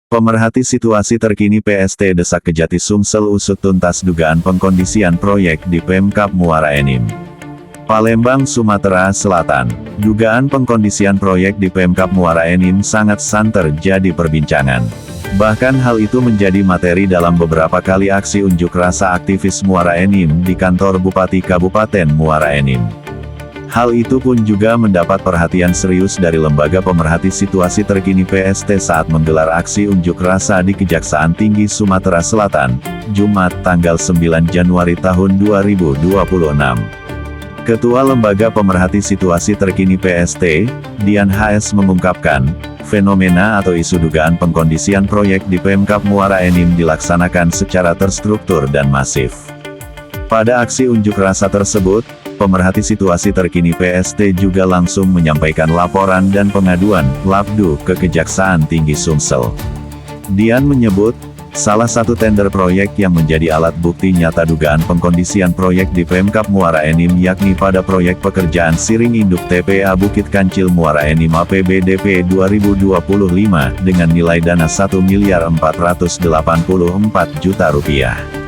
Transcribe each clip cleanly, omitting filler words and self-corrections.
Pemerhati situasi terkini PST Desak Kejati Sumsel usut tuntas dugaan pengkondisian proyek di Pemkab Muara Enim. Palembang, Sumatera Selatan. Dugaan pengkondisian proyek di Pemkab Muara Enim sangat santer jadi perbincangan. Bahkan hal itu menjadi materi dalam beberapa kali aksi unjuk rasa aktivis Muara Enim di kantor Bupati Kabupaten Muara Enim. Hal itu pun juga mendapat perhatian serius dari Lembaga Pemerhati Situasi Terkini PST saat menggelar aksi unjuk rasa di Kejaksaan Tinggi Sumatera Selatan, Jumat tanggal 9 Januari tahun 2026. Ketua Lembaga Pemerhati Situasi Terkini PST, Dian HS mengungkapkan, fenomena atau isu dugaan pengkondisian proyek di Pemkab Muara Enim dilaksanakan secara terstruktur dan masif. Pada aksi unjuk rasa tersebut, Pemerhati Situasi Terkini PST juga langsung menyampaikan laporan dan pengaduan (LAPDU) ke Kejaksaan Tinggi Sumsel. Dian menyebut, salah satu tender proyek yang menjadi alat bukti nyata dugaan pengkondisian proyek di Pemkab Muara Enim yakni pada proyek pekerjaan Siring Induk TPA Bukit Kancil Muara Enim APBDP 2025 dengan nilai dana Rp1.484.000.000.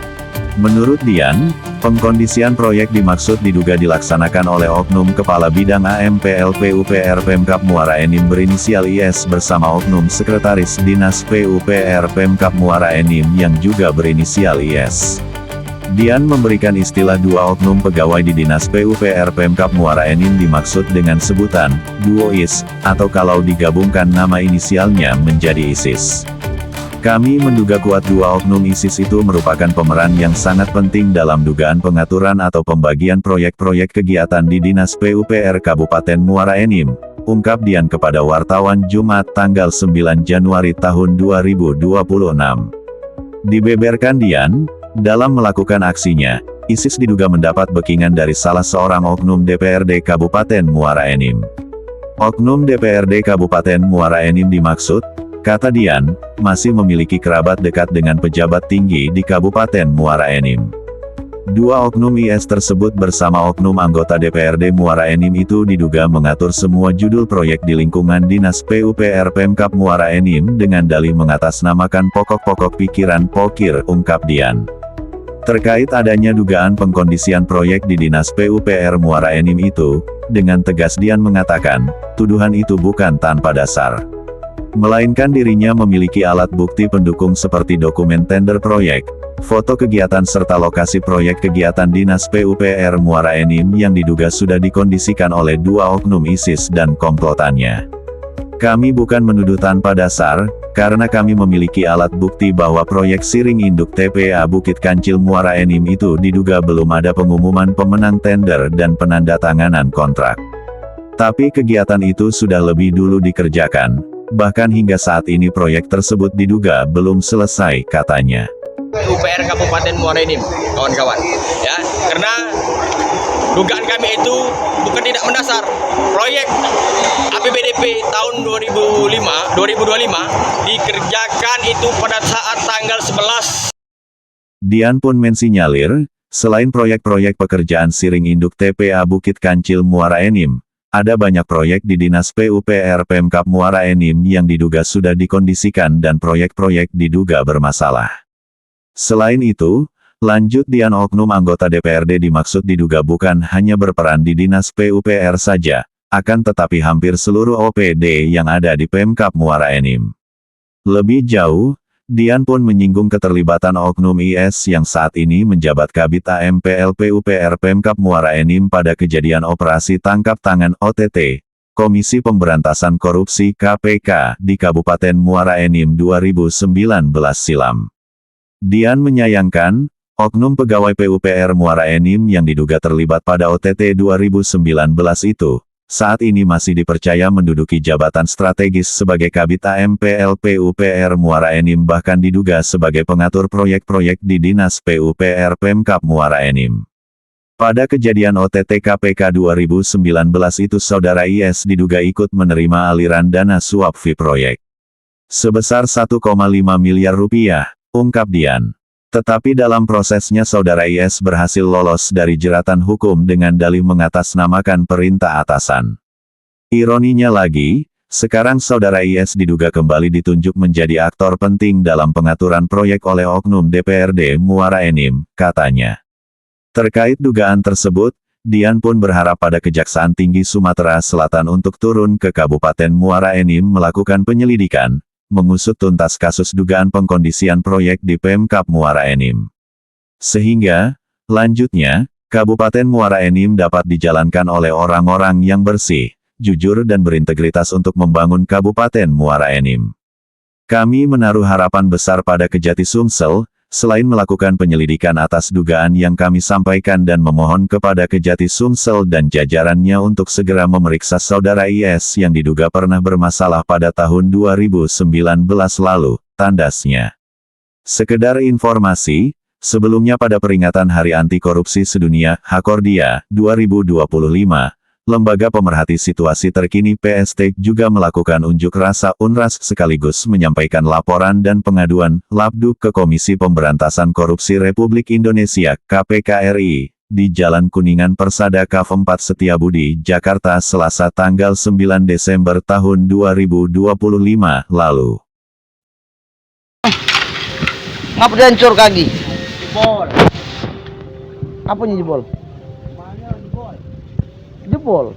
Menurut Dian, pengkondisian proyek dimaksud diduga dilaksanakan oleh Oknum Kepala Bidang AMPL PUPR Pemkab Muara Enim berinisial IS bersama Oknum Sekretaris Dinas PUPR Pemkab Muara Enim yang juga berinisial IS. Dian memberikan istilah dua oknum pegawai di Dinas PUPR Pemkab Muara Enim dimaksud dengan sebutan, duo IS, atau kalau digabungkan nama inisialnya menjadi ISIS. Kami menduga kuat dua oknum ISIS itu merupakan pemeran yang sangat penting dalam dugaan pengaturan atau pembagian proyek-proyek kegiatan di Dinas PUPR Kabupaten Muara Enim, ungkap Dian kepada wartawan Jumat tanggal 9 Januari tahun 2026. Dibeberkan Dian, dalam melakukan aksinya, ISIS diduga mendapat backingan dari salah seorang oknum DPRD Kabupaten Muara Enim. Oknum DPRD Kabupaten Muara Enim dimaksud, kata Dian, masih memiliki kerabat dekat dengan pejabat tinggi di Kabupaten Muara Enim. Dua oknum IS tersebut bersama oknum anggota DPRD Muara Enim itu diduga mengatur semua judul proyek di lingkungan Dinas PUPR Pemkab Muara Enim dengan dalih mengatasnamakan pokok-pokok pikiran pokir, ungkap Dian. Terkait adanya dugaan pengkondisian proyek di Dinas PUPR Muara Enim itu, dengan tegas Dian mengatakan, tuduhan itu bukan tanpa dasar. Melainkan dirinya memiliki alat bukti pendukung seperti dokumen tender proyek, foto kegiatan serta lokasi proyek kegiatan Dinas PUPR Muara Enim yang diduga sudah dikondisikan oleh dua oknum ISIS dan komplotannya. Kami bukan menuduh tanpa dasar, karena kami memiliki alat bukti bahwa proyek Siring Induk TPA Bukit Kancil Muara Enim itu diduga belum ada pengumuman pemenang tender dan penandatanganan kontrak. Tapi kegiatan itu sudah lebih dulu dikerjakan. Bahkan hingga saat ini proyek tersebut diduga belum selesai, katanya. PUPR Kabupaten Muara Enim, kawan-kawan. Ya, karena dugaan kami itu bukan tidak mendasar. Proyek APBDP tahun 2025 dikerjakan itu pada saat tanggal 11. Dian pun mensinyalir, selain proyek-proyek pekerjaan Siring Induk TPA Bukit Kancil Muara Enim, ada banyak proyek di Dinas PUPR Pemkab Muara Enim yang diduga sudah dikondisikan dan proyek-proyek diduga bermasalah. Selain itu, lanjut Dian, oknum anggota DPRD dimaksud diduga bukan hanya berperan di Dinas PUPR saja, akan tetapi hampir seluruh OPD yang ada di Pemkab Muara Enim. Lebih jauh, Dian pun menyinggung keterlibatan oknum IS yang saat ini menjabat Kabid AMPL PUPR Pemkab Muara Enim pada kejadian operasi tangkap tangan OTT, Komisi Pemberantasan Korupsi KPK di Kabupaten Muara Enim 2019 silam. Dian menyayangkan, oknum pegawai PUPR Muara Enim yang diduga terlibat pada OTT 2019 itu, saat ini masih dipercaya menduduki jabatan strategis sebagai Kabid AMPL PUPR Muara Enim, bahkan diduga sebagai pengatur proyek-proyek di Dinas PUPR Pemkab Muara Enim. Pada kejadian OTT KPK 2019 itu saudara IS diduga ikut menerima aliran dana suap fee proyek sebesar 1,5 miliar rupiah, ungkap Dian. Tetapi dalam prosesnya saudara IS berhasil lolos dari jeratan hukum dengan dalih mengatasnamakan perintah atasan. Ironinya lagi, Sekarang saudara IS diduga kembali ditunjuk menjadi aktor penting dalam pengaturan proyek oleh oknum DPRD Muara Enim, katanya. Terkait dugaan tersebut, Dian pun berharap pada Kejaksaan Tinggi Sumatera Selatan untuk turun ke Kabupaten Muara Enim melakukan penyelidikan, mengusut tuntas kasus dugaan pengkondisian proyek di Pemkab Muara Enim. Sehingga, lanjutnya, Kabupaten Muara Enim dapat dijalankan oleh orang-orang yang bersih, jujur dan berintegritas untuk membangun Kabupaten Muara Enim. Kami menaruh harapan besar pada Kejati Sumsel, selain melakukan penyelidikan atas dugaan yang kami sampaikan dan memohon kepada Kejati Sumsel dan jajarannya untuk segera memeriksa saudara IS yang diduga pernah bermasalah pada tahun 2019 lalu, tandasnya. Sekedar informasi, sebelumnya pada peringatan Hari Anti Korupsi Sedunia, Hakordia, 2025, Lembaga Pemerhati Situasi Terkini PST juga melakukan unjuk rasa UNRAS sekaligus menyampaikan laporan dan pengaduan Labduk ke Komisi Pemberantasan Korupsi Republik Indonesia (KPK RI) di Jalan Kuningan Persada Kaf 4 Setiabudi, Jakarta Selasa tanggal 9 Desember tahun 2025 lalu. Ngapa dihancur kaki? Jebol. Apa jebol? Jebol.